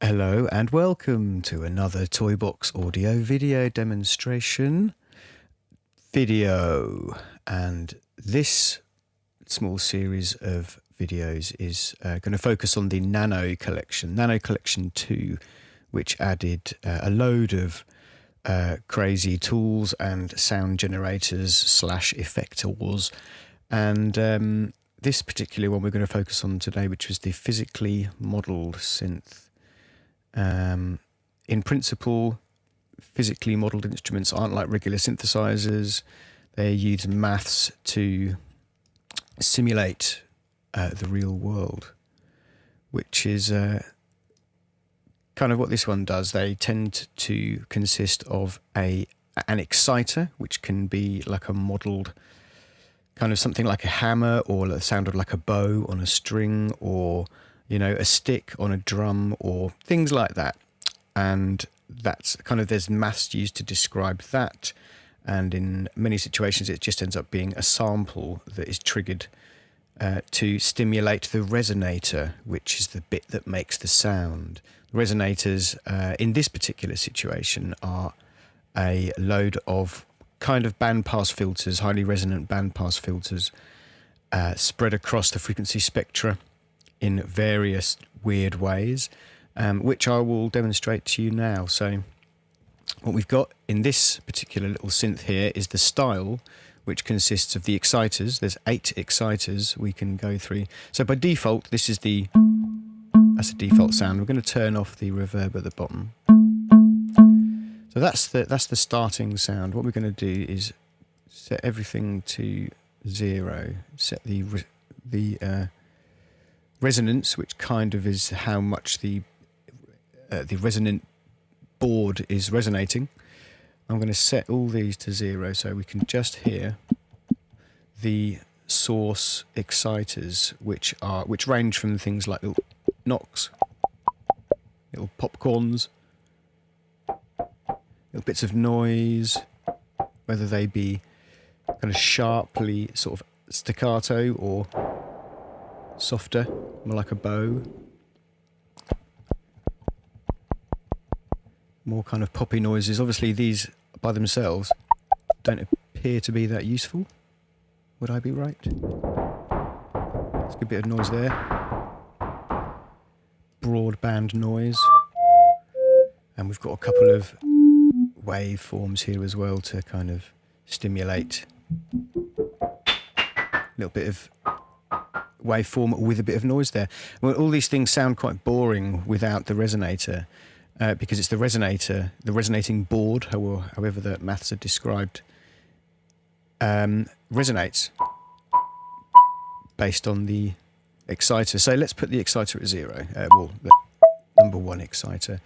Hello and welcome to another Toybox audio video demonstration video, and this small series of videos is going to focus on the Nano Collection 2, which added a load of crazy tools and sound generators / effectors, and this particular one we're going to focus on today, which was the Physically Model Synth. In principle, physically modelled instruments aren't like regular synthesizers. They use maths to simulate the real world, which is kind of what this one does. They tend to consist of an exciter, which can be like a modelled kind of something like a hammer, or the sound of like a bow on a string, or a stick on a drum, or things like that. And that's kind of, there's maths used to describe that. And in many situations, it just ends up being a sample that is triggered to stimulate the resonator, which is the bit that makes the sound. Resonators, in this particular situation, are a load of kind of bandpass filters, highly resonant bandpass filters, spread across the frequency spectra in various weird ways, which I will demonstrate to you now. So what we've got in this particular little synth here is the style, which consists of the exciters. There's 8 exciters we can go through. So by default, that's a default sound. We're going to turn off the reverb at the bottom. So that's the starting sound. What we're going to do is set everything to 0. Set the resonance, which kind of is how much the resonant board is resonating. I'm going to set all these to 0 so we can just hear the source exciters, which range from things like little knocks, little popcorns, little bits of noise, whether they be kind of sharply sort of staccato or softer, more like a bow, more kind of poppy noises. Obviously these by themselves don't appear to be that useful. Would I be right? There's a good bit of noise there. Broadband noise. And we've got a couple of waveforms here as well to kind of stimulate a little bit of waveform with a bit of noise there. Well, all these things sound quite boring without the resonator, because it's the resonator, the resonating board, however the maths are described, resonates based on the exciter. So let's put the exciter at 0, well, the number 1 exciter.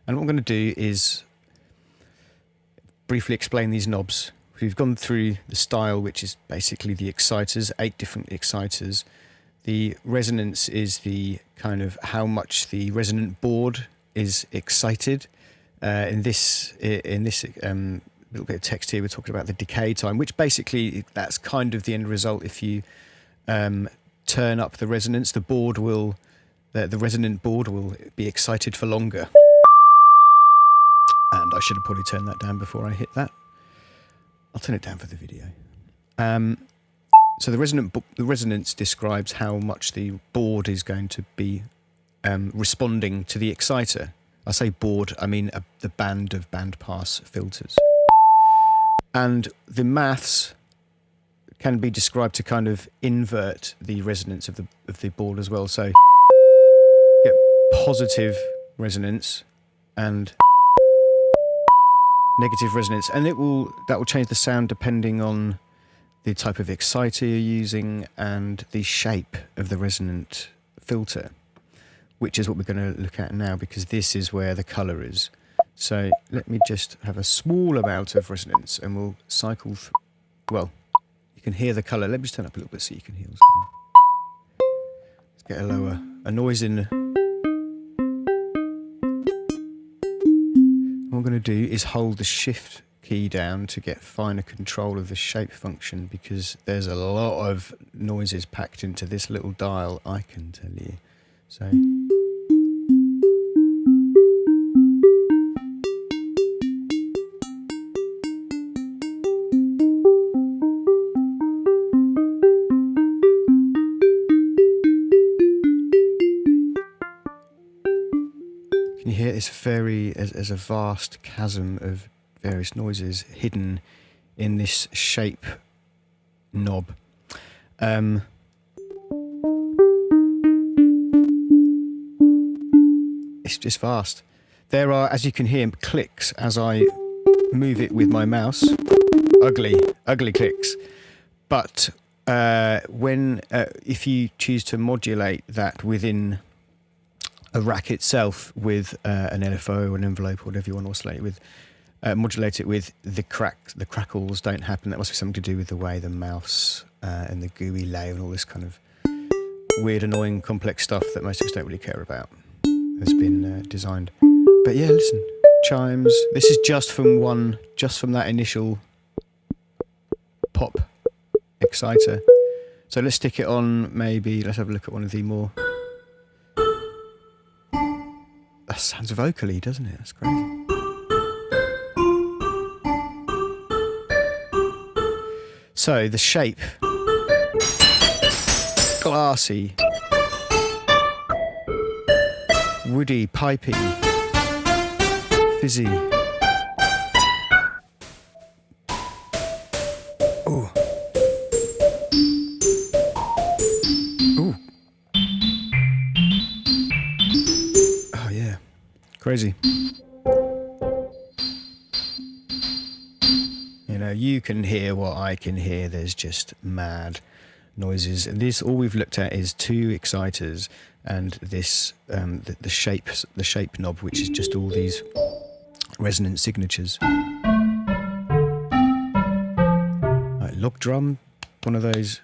And what I'm going to do is briefly explain these knobs. We've gone through the style, which is basically the exciters, 8 different exciters. The resonance is the kind of how much the resonant board is excited. In this little bit of text here, we're talking about the decay time, which basically that's kind of the end result. If you turn up the resonance, the resonant board will be excited for longer. And I should have probably turned that down before I hit that. I'll turn it down for the video. So the resonance describes how much the board is going to be responding to the exciter. I say board, I mean the band of bandpass filters. And the maths can be described to kind of invert the resonance of the board as well. So get positive resonance and negative resonance, and that will change the sound depending on the type of exciter you're using and the shape of the resonant filter, which is what we're going to look at now, because this is where the colour is. So let me just have a small amount of resonance and we'll cycle through. Well, you can hear the colour. Let me just turn up a little bit so you can hear something. Let's get a noise in. What I'm going to do is hold the shift key down to get finer control of the shape function, because there's a lot of noises packed into this little dial, I can tell you. So Can you hear? It's there's a vast chasm of various noises hidden in this shape knob. It's just vast. There are, as you can hear, clicks as I move it with my mouse. Ugly clicks. But if you choose to modulate that within a rack itself with an LFO or an envelope or whatever you want to oscillate it with, modulate it with the crackles don't happen. That must be something to do with the way the mouse and the GUI layer and all this kind of weird, annoying, complex stuff that most of us don't really care about has been designed. But yeah, listen, chimes. This is just from that initial pop exciter. So let's stick it on. Maybe let's have a look at one of the more. That sounds vocally, doesn't it? That's crazy. So the shape, glassy, woody, pipey, fizzy. Ooh. Ooh. Oh yeah, crazy. You know, you can hear what I can hear. There's just mad noises, and this all we've looked at is 2 exciters and this the shape knob, which is just all these resonant signatures. Like log drum, one of those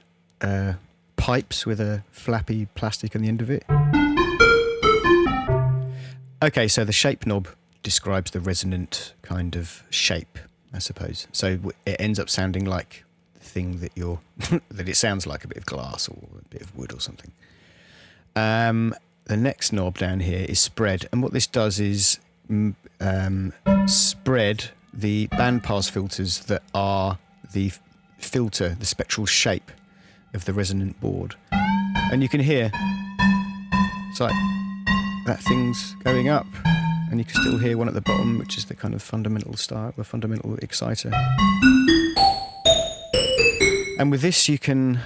pipes with a flappy plastic on the end of it. Okay, so the shape knob describes the resonant kind of shape, I suppose. So it ends up sounding like the thing that that it sounds like a bit of glass or a bit of wood or something. The next knob down here is spread, and what this does is spread the bandpass filters that are the filter, the spectral shape of the resonant board. And you can hear it's like that thing's going up, and you can still hear one at the bottom, which is the kind of fundamental style, the fundamental exciter. And with this you can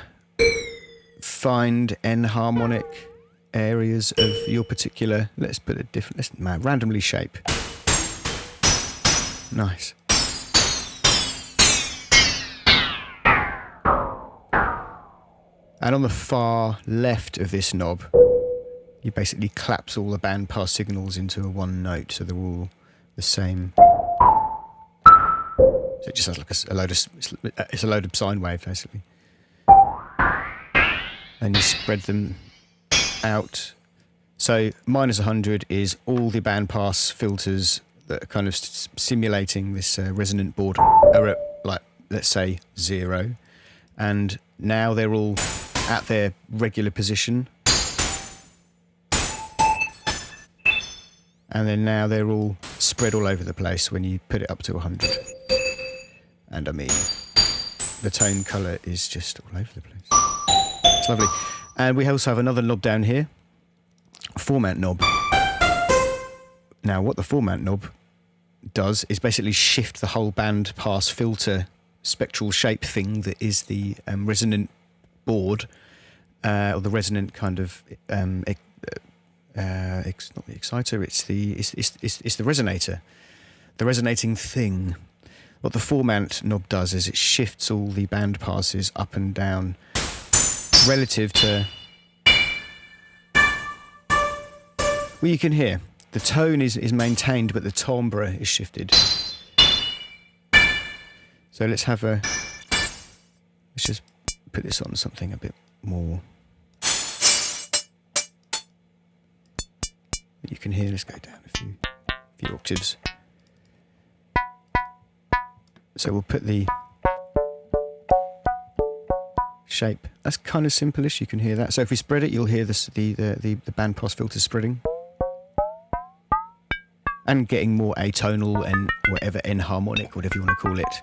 find enharmonic areas of your particular, let's put a different, randomly shape. Nice. And on the far left of this knob, you basically collapse all the bandpass signals into a one note, so they're all the same. So it just sounds like it's a load of sine wave, basically. And you spread them out. So -100 is all the bandpass filters that are kind of simulating this resonant board are at, like, let's say 0. And now they're all at their regular position. And then now they're all spread all over the place when you put it up to 100. And I mean, the tone colour is just all over the place. It's lovely. And we also have another knob down here, a format knob. Now, what the format knob does is basically shift the whole band pass filter spectral shape thing that is the resonant board, or the resonant kind of it's not the exciter, it's the resonator, the resonating thing. What the format knob does is it shifts all the band passes up and down relative to. Well, you can hear the tone is maintained, but the timbre is shifted. So let's just put this on something a bit more. You can hear. Let's go down a few octaves. So we'll put the shape. That's kind of simple-ish. You can hear that. So if we spread it, you'll hear the bandpass filter spreading and getting more atonal and whatever enharmonic, whatever you want to call it.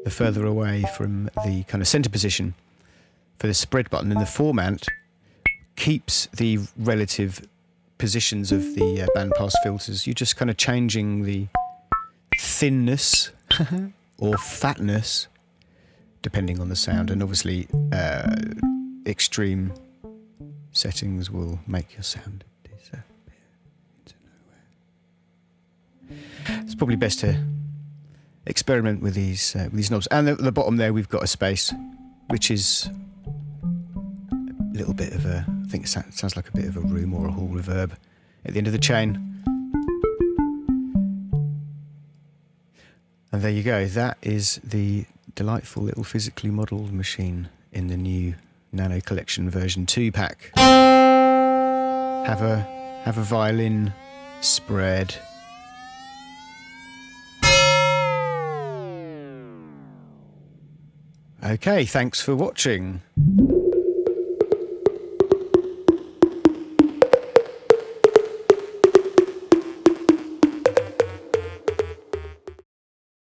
The further away from the kind of center position for the spread button, and the format keeps the relative positions of the bandpass filters. You're just kind of changing the thinness or fatness depending on the sound, and obviously extreme settings will make your sound disappear into nowhere. It's probably best to experiment with these knobs. And at the bottom there we've got a space which is a little bit of a, I think it sounds like a bit of a room or a hall reverb at the end of the chain. And there you go, that is the delightful little physically modelled machine in the new Nano Collection version 2 pack. Have a violin spread. Okay, thanks for watching.